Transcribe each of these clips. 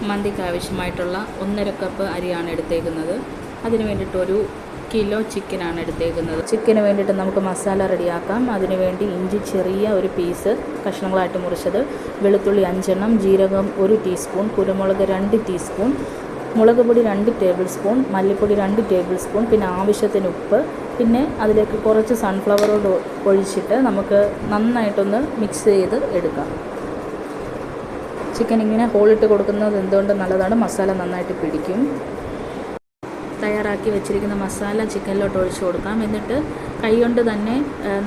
മന്തിക്ക് ആവശ്യമായിട്ടുള്ള 1.5 കപ്പ് അരിയാണ് എടുത്തേക്കുന്നത്. അതിന് വേണ്ടിയിട്ട് 1 കിലോ ചിക്കനാണ് എടുത്തേക്കുന്നത്. ചിക്കന് വേണ്ടിയിട്ട് നമുക്ക് മസാല റെഡിയാക്കാം. അതിനുവേണ്ടി ഇഞ്ചി ചെറിയ ഒരു പീസ് കഷ്ണങ്ങളായിട്ട് മുറിച്ചത്, വെളുത്തുള്ളി 5 എണ്ണം, ജീരകം 1 ടീസ്പൂൺ, കുരുമുളക് 2 ടീസ്പൂൺ, മുളക് പൊടി 2 ടേബിൾ സ്പൂൺ, മല്ലിപ്പൊടി 2 ടേബിൾ സ്പൂൺ, പിന്നെ ആവശ്യത്തിന് ഉപ്പ്, പിന്നെ അതിലേക്ക് കുറച്ച് സൺഫ്ലവർ ഓയിൽ ഒഴിച്ചിട്ട് നമുക്ക് നന്നായിട്ടൊന്ന് മിക്സ് ചെയ്ത് എടുക്കാം. ചിക്കൻ ഇങ്ങനെ ഹോളിട്ട് കൊടുക്കുന്നത് എന്തുകൊണ്ട് നല്ലതാണ്, മസാല നന്നായിട്ട് പിടിക്കും. തയ്യാറാക്കി വെച്ചിരിക്കുന്ന മസാല ചിക്കനിലോട്ട് ഒഴിച്ച് കൊടുക്കാം. എന്നിട്ട് കൈകൊണ്ട് തന്നെ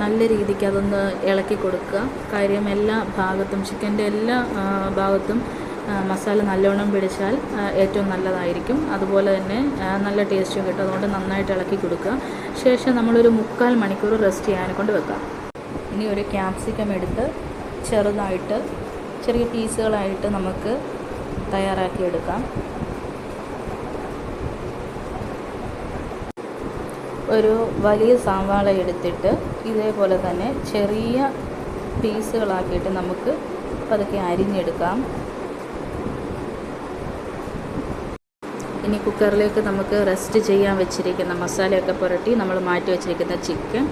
നല്ല രീതിക്ക് അതൊന്ന് ഇളക്കി കൊടുക്കുക. കാര്യം എല്ലാ ഭാഗത്തും, ചിക്കൻ്റെ എല്ലാ ഭാഗത്തും മസാല നല്ലോണം പിടിച്ചാൽ ഏറ്റവും നല്ലതായിരിക്കും. അതുപോലെ തന്നെ നല്ല ടേസ്റ്റും കിട്ടും. അതുകൊണ്ട് നന്നായിട്ട് ഇളക്കി കൊടുക്കുക. ശേഷം നമ്മളൊരു 3/4 മണിക്കൂർ റെസ്റ്റ് ചെയ്യാനെ കൊണ്ട് വെക്കാം. ഇനി ഒരു ക്യാപ്സിക്കം എടുത്ത് ചെറുതായിട്ട് ചെറിയ പീസുകളായിട്ട് നമുക്ക് തയ്യാറാക്കിയെടുക്കാം. ഒരു വലിയ സവാള എടുത്തിട്ട് ഇതേപോലെ തന്നെ ചെറിയ പീസുകളാക്കിയിട്ട് നമുക്ക് പതുക്കെ അരിഞ്ഞെടുക്കാം. ഇനി കുക്കറിലേക്ക് നമുക്ക് റെസ്റ്റ് ചെയ്യാൻ വെച്ചിരിക്കുന്ന മസാലയൊക്കെ പുരട്ടി നമ്മൾ മാറ്റി വെച്ചിരിക്കുന്ന ചിക്കൻ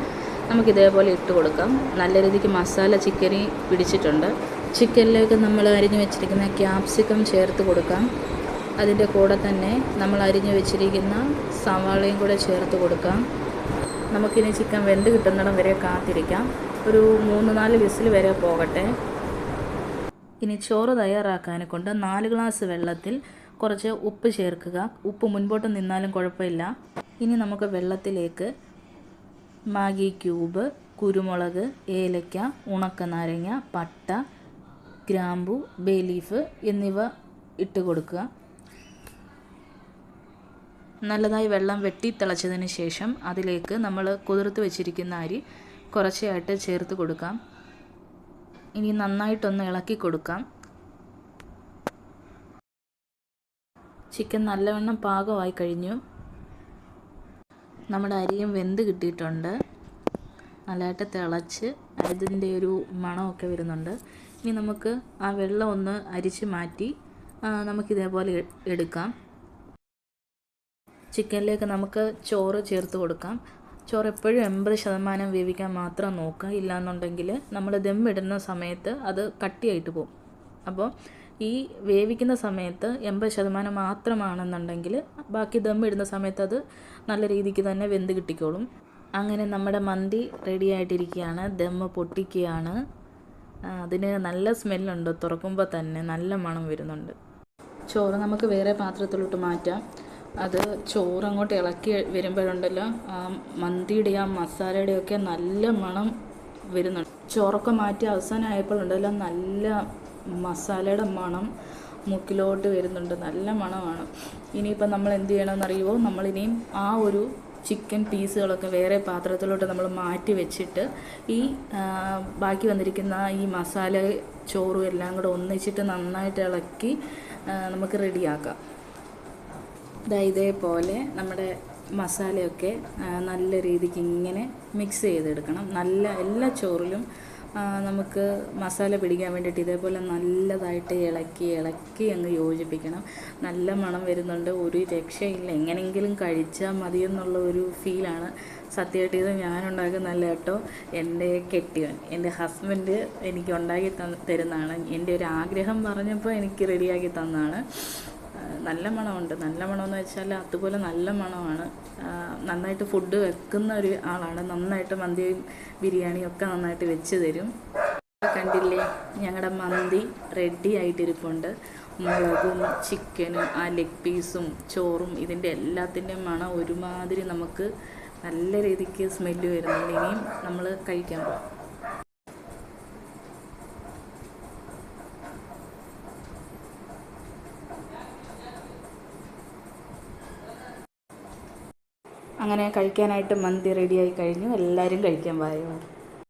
നമുക്കിതേപോലെ ഇട്ട് കൊടുക്കാം. നല്ല രീതിക്ക് മസാല ചിക്കനിൽ പിടിച്ചിട്ടുണ്ട്. ചിക്കനിലേക്ക് നമ്മൾ അരിഞ്ഞു വെച്ചിരിക്കുന്ന ക്യാപ്സിക്കം ചേർത്ത് കൊടുക്കാം. അതിൻ്റെ കൂടെ തന്നെ നമ്മൾ അരിഞ്ഞു വെച്ചിരിക്കുന്ന സവാളയും കൂടെ ചേർത്ത് കൊടുക്കാം. നമുക്കിനി ചിക്കൻ വെന്ത് കിട്ടുന്നിടം വരെ കാത്തിരിക്കാം. ഒരു 3-4 വിസിൽ വരെ പോകട്ടെ. ഇനി ചോറ് തയ്യാറാക്കാനെ കൊണ്ട് 4 ഗ്ലാസ് വെള്ളത്തിൽ കുറച്ച് ഉപ്പ് ചേർക്കുക. ഉപ്പ് മുൻപോട്ട് നിന്നാലും കുഴപ്പമില്ല. ഇനി നമുക്ക് വെള്ളത്തിലേക്ക് മാഗി ക്യൂബ്, കുരുമുളക്, ഏലക്ക, ഉണക്കനാരങ്ങ, പട്ട, ഗ്രാമ്പു, ബേ ലീഫ് എന്നിവ ഇട്ട് കൊടുക്കുക. നല്ലതായി വെള്ളം വെട്ടി തിളച്ചതിന് ശേഷം അതിലേക്ക് നമ്മൾ കുതിർത്ത് വെച്ചിരിക്കുന്ന അരി കുറച്ചായിട്ട് ചേർത്ത് കൊടുക്കാം. ഇനി നന്നായിട്ടൊന്ന് ഇളക്കി കൊടുക്കാം. ചിക്കൻ നല്ലവണ്ണം പാകമായി കഴിഞ്ഞു. നമ്മുടെ അരിയും വെന്ത് കിട്ടിയിട്ടുണ്ട്. നല്ലതായിട്ട് തിളച്ച് അതിൻ്റെ ഒരു മണമൊക്കെ വരുന്നുണ്ട്. ഇനി നമുക്ക് ആ വെള്ളം ഒന്ന് അരിച്ച് മാറ്റി നമുക്കിതേപോലെ എടുക്കാം. ചിക്കനിലേക്ക് നമുക്ക് ചോറ് ചേർത്ത് കൊടുക്കാം. ചോറ് എപ്പോഴും 80% വേവിക്കാൻ മാത്രം നോക്കുക. ഇല്ലയെന്നുണ്ടെങ്കിൽ നമ്മൾ ദം ഇടുന്ന സമയത്ത് അത് കട്ടിയായിട്ട് പോകും. അപ്പോൾ ഈ വേവിക്കുന്ന സമയത്ത് 80% മാത്രമാണെന്നുണ്ടെങ്കിൽ ബാക്കി ദം ഇടുന്ന സമയത്ത് അത് നല്ല രീതിക്ക് തന്നെ വെന്ത് കിട്ടിക്കോളും. അങ്ങനെ നമ്മുടെ മന്തി റെഡി ആയിട്ടിരിക്കുകയാണ്. ദം പൊട്ടിക്കുകയാണ്. അതിന് നല്ല സ്മെല്ലുണ്ട്. തുറക്കുമ്പോൾ തന്നെ നല്ല മണം വരുന്നുണ്ട്. ചോറ് നമുക്ക് വേറെ പാത്രത്തിലോട്ട് മാറ്റാം. അത് ചോറ് അങ്ങോട്ട് ഇളക്കി വരുമ്പോഴുണ്ടല്ലോ മന്തിയുടെ ആ മസാലയുടെയൊക്കെ നല്ല മണം വരുന്നുണ്ട്. ചോറൊക്കെ മാറ്റി അവസാനമായപ്പോഴുണ്ടല്ലോ നല്ല മസാലയുടെ മണം മൂക്കിലോട്ട് വരുന്നുണ്ട്. നല്ല മണമാണ്. ഇനിയിപ്പോൾ നമ്മൾ എന്ത് ചെയ്യണമെന്നറിയുമോ, നമ്മളിനിയും ആ ഒരു ചിക്കൻ പീസുകളൊക്കെ വേറെ പാത്രത്തിലോട്ട് നമ്മൾ മാറ്റി വെച്ചിട്ട് ഈ ബാക്കി വന്നിരിക്കുന്ന ഈ മസാല ചോറും എല്ലാം കൂടെ ഒന്നിച്ചിട്ട് നന്നായിട്ട് ഇളക്കി നമുക്ക് റെഡിയാക്കാം. ഇതേപോലെ നമ്മുടെ മസാലയൊക്കെ നല്ല രീതിക്ക് ഇങ്ങനെ മിക്സ് ചെയ്തെടുക്കണം. എല്ലാ ചോറിലും നമുക്ക് മസാല പിടിക്കാൻ വേണ്ടിയിട്ട് ഇതേപോലെ നല്ലതായിട്ട് ഇളക്കി അങ്ങ് യോജിപ്പിക്കണം. നല്ല മണം വരുന്നുണ്ട്. ഒരു രക്ഷയില്ല. എങ്ങനെയെങ്കിലും കഴിച്ചാൽ മതിയെന്നുള്ള ഒരു ഫീലാണ്. സത്യമായിട്ട് ഇത് ഞാനുണ്ടാക്കുന്നതല്ല കേട്ടോ. എൻ്റെ കെട്ടിയവൻ, എൻ്റെ ഹസ്ബൻഡ് എനിക്ക് ഉണ്ടാക്കി തരുന്നതാണ്. എൻ്റെ ഒരു ആഗ്രഹം പറഞ്ഞപ്പോൾ എനിക്ക് റെഡിയാക്കി തന്നതാണ്. നല്ല മണമുണ്ട്. നല്ല മണമെന്ന് വെച്ചാൽ അതുപോലെ നല്ല മണമാണ്. നന്നായിട്ട് ഫുഡ് വെക്കുന്ന ഒരു ആളാണ്. നന്നായിട്ട് മന്തിയും ബിരിയാണിയും ഒക്കെ നന്നായിട്ട് വെച്ച് തരും. കണ്ടില്ലേ, ഞങ്ങളുടെ മന്തി റെഡി ആയിട്ടിരിപ്പുണ്ട്. മുളകും ചിക്കനും ആ ലെഗ് പീസും ചോറും ഇതിൻ്റെ എല്ലാത്തിൻ്റെയും മണം ഒരുമാതിരി നമുക്ക് നല്ല രീതിക്ക് സ്മെല്ല് വരുന്നുണ്ട്. ഇനിയും നമ്മൾ കഴിക്കാൻ പോകും. അങ്ങനെ കഴിക്കാനായിട്ട് മന്തി റെഡിയായി കഴിഞ്ഞു. എല്ലാവരും കഴിക്കാൻ പായോ.